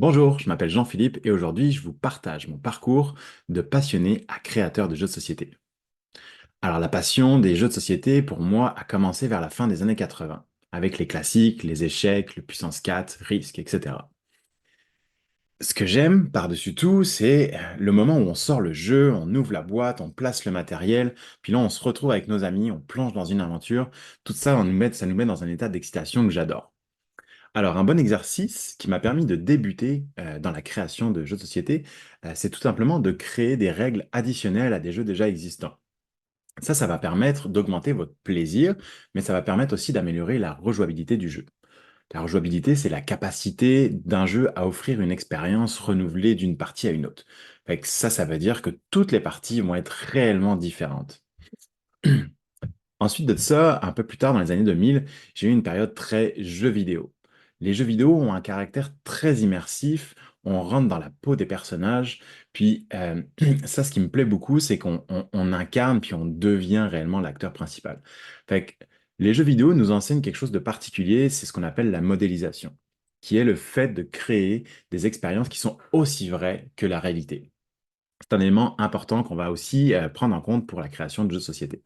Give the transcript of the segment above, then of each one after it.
Bonjour, je m'appelle Jean-Philippe et aujourd'hui je vous partage mon parcours de passionné à créateur de jeux de société. Alors la passion des jeux de société pour moi a commencé vers la fin des années 80, avec les classiques, les échecs, le puissance 4, Risk, etc. Ce que j'aime par-dessus tout, c'est le moment où on sort le jeu, on ouvre la boîte, on place le matériel, puis là on se retrouve avec nos amis, on plonge dans une aventure. Tout ça, ça nous met dans un état d'excitation que j'adore. Alors, un bon exercice qui m'a permis de débuter dans la création de jeux de société, c'est tout simplement de créer des règles additionnelles à des jeux déjà existants. Ça va permettre d'augmenter votre plaisir, mais ça va permettre aussi d'améliorer la rejouabilité du jeu. La rejouabilité, c'est la capacité d'un jeu à offrir une expérience renouvelée d'une partie à une autre. Fait que ça veut dire que toutes les parties vont être réellement différentes. Ensuite de ça, un peu plus tard dans les années 2000, j'ai eu une période très jeux vidéo. Les jeux vidéo ont un caractère très immersif, on rentre dans la peau des personnages, puis ça, ce qui me plaît beaucoup, c'est qu'on incarne, puis on devient réellement l'acteur principal. Fait que les jeux vidéo nous enseignent quelque chose de particulier, c'est ce qu'on appelle la modélisation, qui est le fait de créer des expériences qui sont aussi vraies que la réalité. C'est un élément important qu'on va aussi prendre en compte pour la création de jeux de société.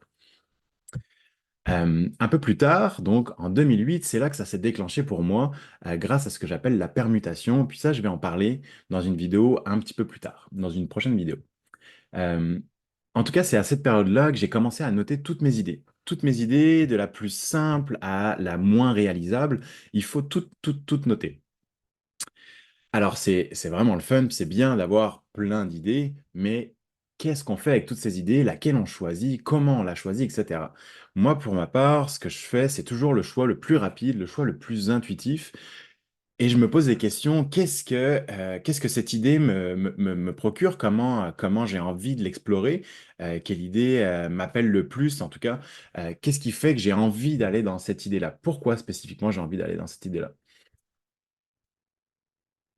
Un peu plus tard, donc en 2008, c'est là que ça s'est déclenché pour moi, grâce à ce que j'appelle la permutation. Puis ça, je vais en parler dans une vidéo un petit peu plus tard, dans une prochaine vidéo. Euh, En tout cas, c'est à cette période-là que j'ai commencé à noter toutes mes idées. Toutes mes idées, de la plus simple à la moins réalisable, il faut toutes noter. Alors, c'est vraiment le fun, puis c'est bien d'avoir plein d'idées, mais qu'est-ce qu'on fait avec toutes ces idées, laquelle on choisit, comment on la choisit, etc. Moi, pour ma part, ce que je fais, c'est toujours le choix le plus rapide, le choix le plus intuitif, et je me pose des questions, qu'est-ce que cette idée me procure, comment j'ai envie de l'explorer, quelle idée m'appelle le plus, en tout cas, qu'est-ce qui fait que j'ai envie d'aller dans cette idée-là, pourquoi spécifiquement j'ai envie d'aller dans cette idée-là.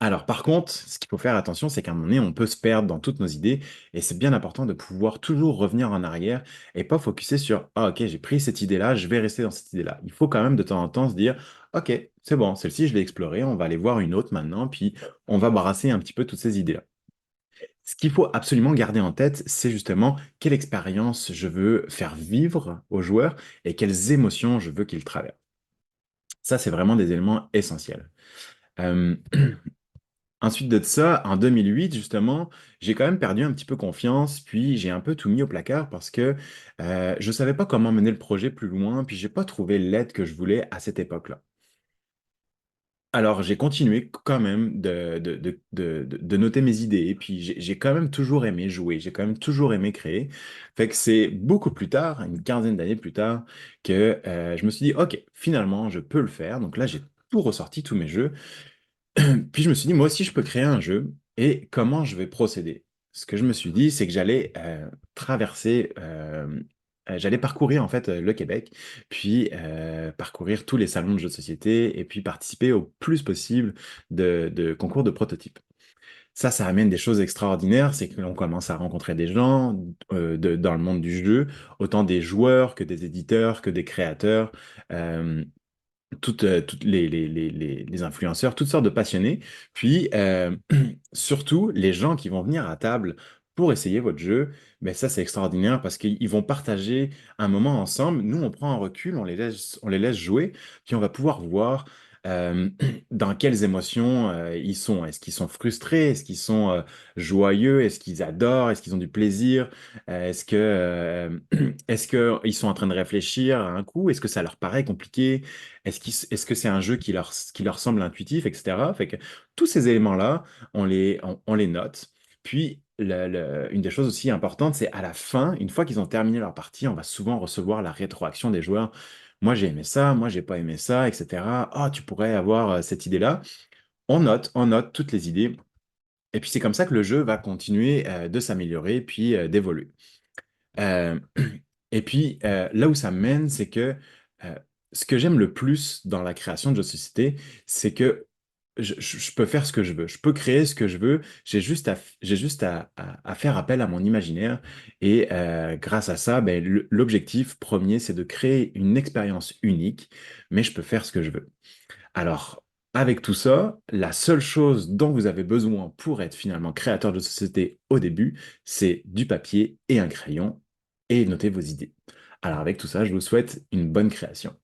Alors, par contre, ce qu'il faut faire attention, c'est qu'à un moment donné, on peut se perdre dans toutes nos idées et c'est bien important de pouvoir toujours revenir en arrière et pas focuser sur «Ah, ok, j'ai pris cette idée-là, je vais rester dans cette idée-là». Il faut quand même de temps en temps se dire «Ok, c'est bon, celle-ci, je l'ai explorée, on va aller voir une autre maintenant, puis on va brasser un petit peu toutes ces idées-là». Ce qu'il faut absolument garder en tête, c'est justement quelle expérience je veux faire vivre aux joueurs et quelles émotions je veux qu'ils traversent. Ça, c'est vraiment des éléments essentiels. Euh, Ensuite de ça, en 2008, justement, j'ai quand même perdu un petit peu confiance, puis j'ai un peu tout mis au placard parce que je savais pas comment mener le projet plus loin, puis j'ai pas trouvé l'aide que je voulais à cette époque-là. Alors j'ai continué quand même de noter mes idées, et puis j'ai quand même toujours aimé jouer, j'ai quand même toujours aimé créer. Fait que c'est beaucoup plus tard, une quinzaine d'années plus tard, que je me suis dit, OK, finalement, je peux le faire. Donc là, j'ai tout ressorti, tous mes jeux. Puis je me suis dit, moi aussi, je peux créer un jeu. Et comment je vais procéder? Ce que je me suis dit, c'est que j'allais traverser, j'allais parcourir en fait le Québec, puis parcourir tous les salons de jeux de société, et puis participer au plus possible de concours de prototypes. Ça amène des choses extraordinaires, c'est que l'on commence à rencontrer des gens dans le monde du jeu, autant des joueurs que des éditeurs, que des créateurs. euh, toutes les influenceurs, toutes sortes de passionnés, puis surtout les gens qui vont venir à table pour essayer votre jeu, ben ça c'est extraordinaire parce qu'ils vont partager un moment ensemble. Nous, on prend un recul, on les laisse jouer, puis on va pouvoir voir euh, dans quelles émotions ils sont. Est-ce qu'ils sont frustrés? Est-ce qu'ils sont joyeux? Est-ce qu'ils adorent? Est-ce qu'ils ont du plaisir? Est-ce que ils sont en train de réfléchir à un coup? Est-ce que ça leur paraît compliqué? Est-ce que c'est un jeu qui leur semble intuitif, etc. Fait que tous ces éléments-là, on les note. Puis, une des choses aussi importantes, c'est à la fin, une fois qu'ils ont terminé leur partie, on va souvent recevoir la rétroaction des joueurs. Moi, j'ai aimé ça, moi, j'ai pas aimé ça, etc. Ah, tu pourrais avoir cette idée-là. On note toutes les idées. Et puis, c'est comme ça que le jeu va continuer de s'améliorer, puis d'évoluer. Euh, et puis, là où ça mène, c'est que euh, ce que j'aime le plus dans la création de jeux de société, c'est que je peux faire ce que je veux, je peux créer ce que je veux, j'ai juste à faire appel à mon imaginaire. Et grâce à ça, ben, l'objectif premier, c'est de créer une expérience unique, mais je peux faire ce que je veux. Alors, Avec tout ça, la seule chose dont vous avez besoin pour être finalement créateur de société au début, c'est du papier et un crayon et noter vos idées. Alors avec tout ça, je vous souhaite une bonne création.